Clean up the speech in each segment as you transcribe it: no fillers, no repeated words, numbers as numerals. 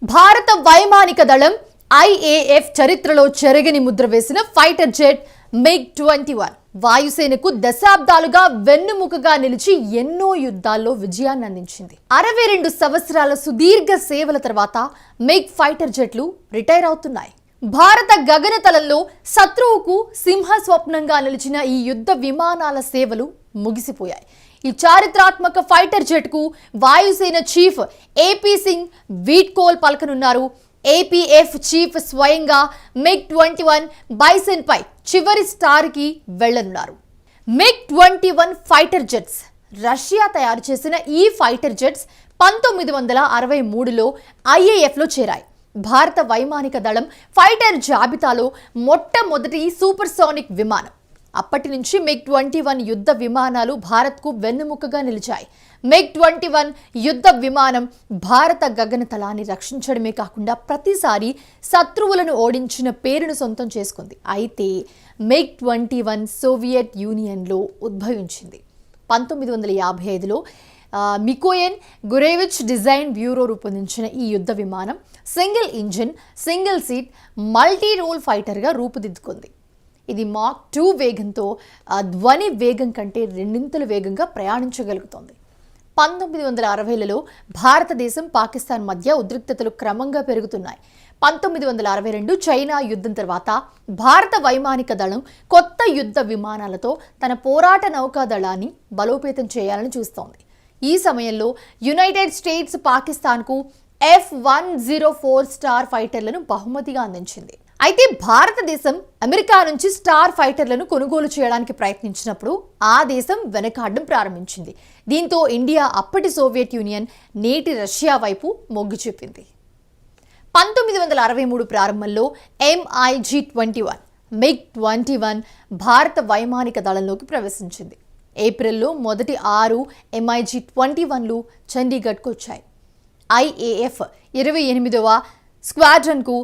భారత వైమానిక దళం ఐఏఎఫ్ చరిత్రలో చెరగని ముద్ర వేసిన ఫైటర్ జెట్ MiG-21 వాయుసేనకు దశాబ్దాలుగా వెన్నుముకగా నిలిచి ఎన్నో యుద్ధాల్లో విజయాన్ని అందించింది. 62 సంవత్సరాల సుదీర్ఘ సేవల తర్వాత మిగ్ ఫైటర్ జెట్లు రిటైర్ అవుతున్నాయి. భారత గగనతలంలో శత్రువుకు సింహ స్వప్నంగా నిలిచిన ఈ యుద్ధ విమానాల సేవలు ముగిసిపోయాయి. ఈ చారిత్రాత్మక ఫైటర్ జెట్ కు వాయుసేన చీఫ్ ఏపీ సింగ్ వీడ్కోల్ పలకనున్నారు. ఏపీఎఫ్ చీఫ్ స్వయంగా MiG-21 బైసన్ పై చివరి స్టార్ కి వెళ్లనున్నారు. MiG-21 ఫైటర్ జెట్స్ రష్యా తయారు చేసిన ఈ ఫైటర్ జెట్స్ 1963లో ఐఏఎఫ్ లో చేరాయి. భారత వైమానిక దళం ఫైటర్ జాబితాలో మొట్టమొదటి సూపర్సోనిక్ విమానం. అప్పటి నుంచి MiG-21 యుద్ధ విమానాలు భారత్కు వెన్నుముకగా నిలిచాయి. MiG-21 యుద్ధ విమానం భారత గగనతలాన్ని రక్షించడమే కాకుండా ప్రతిసారి శత్రువులను ఓడించిన పేరును సొంతం చేసుకుంది. అయితే MiG-21 సోవియట్ యూనియన్లో ఉద్భవించింది. 1955లో మికోయన్ గురేవిచ్ డిజైన్ బ్యూరో రూపొందించిన ఈ యుద్ధ విమానం single engine single seat multi role ఫైటర్గా రూపుదిద్దుకుంది. ఇది మాక్ 2 వేగంతో ధ్వని వేగం కంటే రెండింతలు వేగంగా ప్రయాణించగలుగుతోంది. 1960లలో భారతదేశం పాకిస్తాన్ మధ్య ఉద్రిక్తతలు క్రమంగా పెరుగుతున్నాయి. 1962 చైనా యుద్ధం తర్వాత భారత వైమానిక దళం కొత్త యుద్ధ విమానాలతో తన పోరాట నౌకాదళాన్ని బలోపేతం చేయాలని చూస్తోంది. ఈ సమయంలో యునైటెడ్ స్టేట్స్ పాకిస్తాన్కు F-104 స్టార్ ఫైటర్లను బహుమతిగా అందించింది. అయితే భారతదేశం అమెరికా నుంచి స్టార్ ఫైటర్లను కొనుగోలు చేయడానికి ప్రయత్నించినప్పుడు ఆ దేశం వెనకాడడం ప్రారంభించింది. దీంతో ఇండియా అప్పటి సోవియట్ యూనియన్, నేటి రష్యా వైపు మొగ్గు చూపింది. 1963 ప్రారంభంలో MiG-21 MiG-21 భారత వైమానిక దళంలోకి ప్రవేశించింది. ఏప్రిల్లో మొదటి 6 MiG-21లు చండీగఢ్కు వచ్చాయి. ఐఏఎఫ్ 28వ స్క్వాడ్రన్కు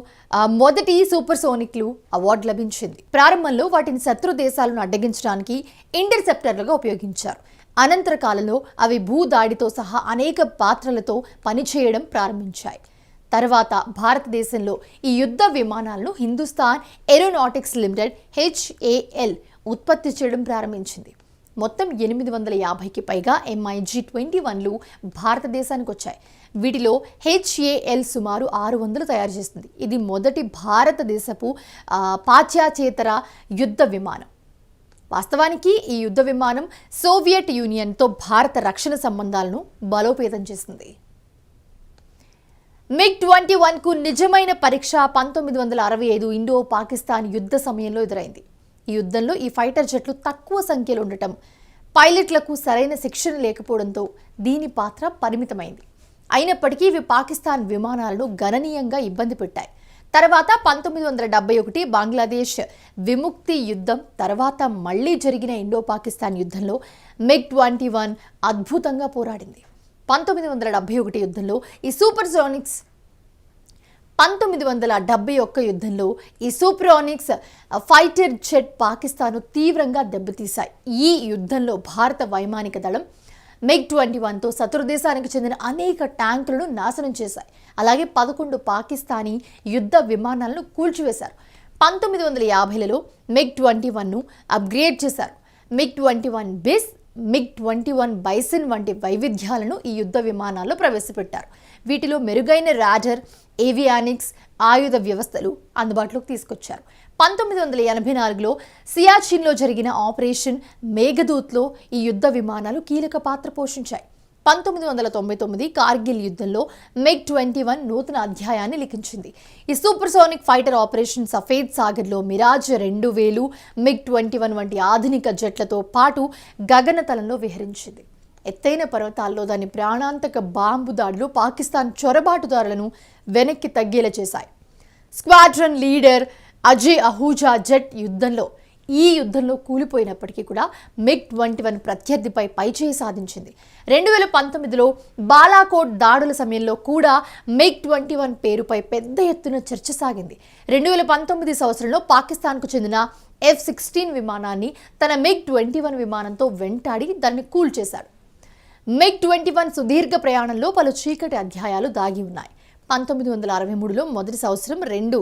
మొదటి సూపర్సోనిక్లు అవార్డు లభించింది. ప్రారంభంలో వాటిని శత్రు దేశాలను అడ్డగించడానికి ఇంటర్సెప్టర్లుగా ఉపయోగించారు. అనంతర కాలంలో అవి భూదాడితో సహా అనేక పాత్రలతో పనిచేయడం ప్రారంభించాయి. తర్వాత భారతదేశంలో ఈ యుద్ధ విమానాలను హిందుస్థాన్ ఏరోనాటిక్స్ లిమిటెడ్ HAL ఉత్పత్తి చేయడం ప్రారంభించింది. మొత్తం 850కి పైగా MiG-21లు భారతదేశానికి వచ్చాయి. వీటిలో HAL సుమారు 600 తయారు చేస్తుంది. ఇది మొదటి భారతదేశపు పాశ్చాత్యేతర యుద్ధ విమానం. వాస్తవానికి ఈ యుద్ధ విమానం సోవియట్ యూనియన్తో భారత రక్షణ సంబంధాలను బలోపేతం చేసింది. MiG-21కు నిజమైన పరీక్ష 1965 ఇండో పాకిస్తాన్ యుద్ధ సమయంలో ఎదురైంది. ఈ యుద్ధంలో ఈ ఫైటర్ జెట్లు తక్కువ సంఖ్యలో ఉండటం, పైలట్లకు సరైన శిక్షణ లేకపోవడంతో దీని పాత్ర పరిమితమైంది. అయినప్పటికీ ఇవి పాకిస్తాన్ విమానాలను గణనీయంగా ఇబ్బంది పెట్టాయి. తర్వాత 1971 బంగ్లాదేశ్ విముక్తి యుద్ధం తర్వాత మళ్లీ జరిగిన ఇండో పాకిస్తాన్ యుద్ధంలో MiG-21 అద్భుతంగా పోరాడింది. 1971 యుద్ధంలో ఈ సూపర్సోనిక్స్ ఫైటర్ జెట్ పాకిస్తాన్ను తీవ్రంగా దెబ్బతీశాయి. ఈ యుద్ధంలో భారత వైమానిక దళం MiG-21తో శత్రుదేశానికి చెందిన అనేక ట్యాంకులను నాశనం చేశాయి. అలాగే 11 పాకిస్తానీ యుద్ధ విమానాలను కూల్చివేశారు. 1950లలో MiG-21ను అప్గ్రేడ్ చేశారు. MiG-21 బిస్, MiG-21 బైసన్ వంటి వైవిధ్యాలను ఈ యుద్ధ విమానాల్లో ప్రవేశపెట్టారు. వీటిలో మెరుగైన రాడర్, ఏవియానిక్స్, ఆయుధ వ్యవస్థలు అందుబాటులోకి తీసుకొచ్చారు. 1984లో సియాచిన్లో జరిగిన ఆపరేషన్ మేఘదూత్లో ఈ యుద్ధ విమానాలు కీలక పాత్ర పోషించాయి. 1999 కార్గిల్ యుద్ధంలో MiG-21 నూతన అధ్యాయాన్ని లిఖించింది. ఈ సూపర్సోనిక్ ఫైటర్ ఆపరేషన్ సఫేద్ సాగర్లో మిరాజ్ 2000 MiG-21 వంటి ఆధునిక జెట్లతో పాటు గగనతలంలో విహరించింది. ఎత్తైన పర్వతాల్లో దాని ప్రాణాంతక బాంబు దాడులు పాకిస్తాన్ చొరబాటుదారులను వెనక్కి తగ్గేలా చేశాయి. Squadron leader Ajay Ahuja jet ఈ యుద్ధంలో కూలిపోయినప్పటికీ కూడా MiG-21 ప్రత్యర్థిపై పైచేయి సాధించింది. 2019లో బాలాకోట్ దాడుల సమయంలో కూడా MiG-21 పేరుపై పెద్ద ఎత్తున చర్చ సాగింది. 2019 సంవత్సరంలో పాకిస్తాన్కు చెందిన F-16 విమానాన్ని తన MiG-21 విమానంతో వెంటాడి దాన్ని కూల్చేశాడు. MiG-21 సుదీర్ఘ ప్రయాణంలో పలు చీకటి అధ్యాయాలు దాగి ఉన్నాయి. 1963లో మొదటి సంవత్సరం 2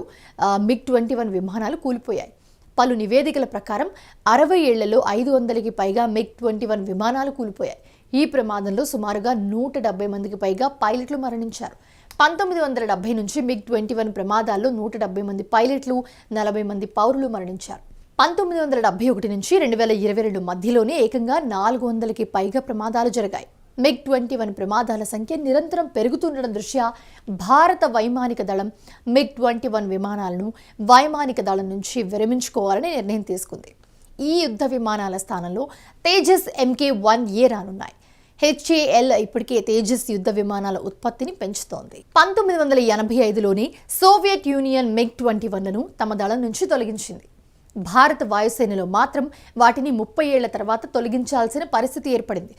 MiG-21 విమానాలు కూలిపోయాయి. పలు నివేదికల ప్రకారం 60 ఏళ్లలో 500కి పైగా MiG-21 విమానాలు కూలిపోయాయి. ఈ ప్రమాదంలో సుమారుగా 170 మందికి పైగా పైలట్లు మరణించారు. 1970 నుంచి MiG-21 ప్రమాదాల్లో 170 మంది పైలట్లు, 40 మంది పౌరులు మరణించారు. 1971 నుంచి 2022 మధ్యలోనే ఏకంగా 400కి పైగా ప్రమాదాలు జరిగాయి. MiG-21 ప్రమాదాల సంఖ్య నిరంతరం పెరుగుతుండడం దృష్ట్యా భారత వైమానిక దళం MiG-21 విమానాలను వైమానిక దళం నుంచి విరమించుకోవాలని నిర్ణయం తీసుకుంది. ఈ యుద్ధ విమానాల స్థానంలో తేజస్ Mk-1A రానున్నాయి. HAL ఇప్పటికే తేజస్ యుద్ధ విమానాల ఉత్పత్తిని పెంచుతోంది. 1985లోనే సోవియట్ యూనియన్ MiG-21లను తమ దళం నుంచి తొలగించింది. భారత వాయుసేనలో మాత్రం వాటిని 30 ఏళ్ల తర్వాత తొలగించాల్సిన పరిస్థితి ఏర్పడింది.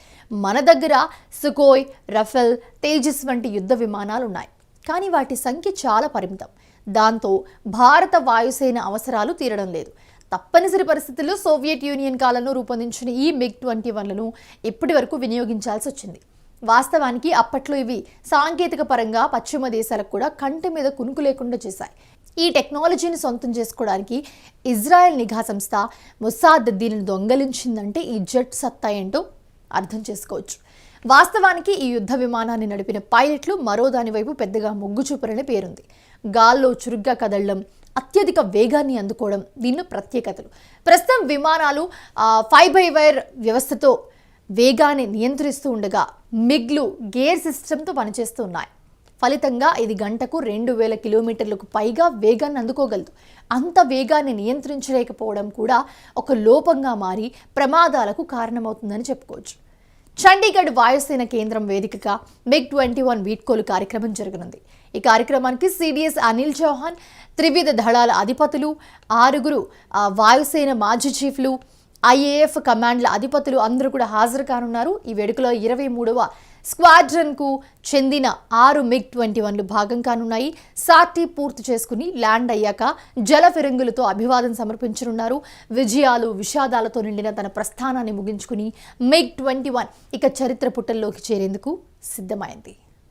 మన దగ్గర సుకోయ్, రఫెల్, తేజస్ వంటి యుద్ధ విమానాలు ఉన్నాయి. కానీ వాటి సంఖ్య చాలా పరిమితం. దాంతో భారత వాయుసేన అవసరాలు తీరడం లేదు. తప్పనిసరి పరిస్థితుల్లో సోవియట్ యూనియన్ కాలంలో రూపొందించిన ఈ MiG-21లను ఇప్పటి వరకు వినియోగించాల్సి వచ్చింది. వాస్తవానికి అప్పట్లో ఇవి సాంకేతిక పరంగా పశ్చిమ దేశాలకు కూడా కంటి మీద కునుకు లేకుండా చేశాయి. ఈ టెక్నాలజీని సొంతం చేసుకోవడానికి ఇజ్రాయెల్ నిఘా సంస్థ మొసాద్ దీనిని దొంగలించిందంటే ఈ జెట్ సత్తా ఏంటో అర్థం చేసుకోవచ్చు. వాస్తవానికి ఈ యుద్ధ విమానాన్ని నడిపిన పైలట్లు మరో దాని వైపు పెద్దగా మొగ్గు చూపరని పేరుంది. గాల్లో చురుగ్గా కదలడం, అత్యధిక వేగాన్ని అందుకోవడం దీనిలో ప్రత్యేకతలు. ప్రస్తుతం విమానాలు 5x-wire వ్యవస్థతో వేగాన్ని నియంత్రిస్తూ ఉండగా మిగ్లు గేర్ సిస్టంతో పనిచేస్తూ ఉన్నాయి. ఫలితంగా ఇది గంటకు 2000 కిలోమీటర్లకు పైగా వేగాన్ని అందుకోగలదు. అంత వేగాన్ని నియంత్రించలేకపోవడం కూడా ఒక లోపంగా మారి ప్రమాదాలకు కారణమవుతుందని చెప్పుకోవచ్చు. చండీగఢ్ వాయుసేన కేంద్రం వేదికగా MiG-21 వీడ్కోలు కార్యక్రమం జరగనుంది. ఈ కార్యక్రమానికి CDS అనిల్ చౌహాన్, త్రివిధ దళాల అధిపతులు, 6 వాయుసేన మాజీ చీఫ్లు, IAF కమాండ్ల అధిపతులు అందరూ కూడా హాజరు కానున్నారు. ఈ వేడుకలో 23వ స్క్వాడ్రన్కు చెందిన 6 MiG-21లు భాగం కానున్నాయి. సాటి పూర్తి చేసుకుని ల్యాండ్ అయ్యాక జల ఫిరంగులతో అభివాదం సమర్పించనున్నారు. విజయాలు, విషాదాలతో నిండిన తన ప్రస్థానాన్ని ముగించుకుని MiG-21 ఇక చరిత్ర పుటల్లోకి చేరేందుకు సిద్ధమైంది.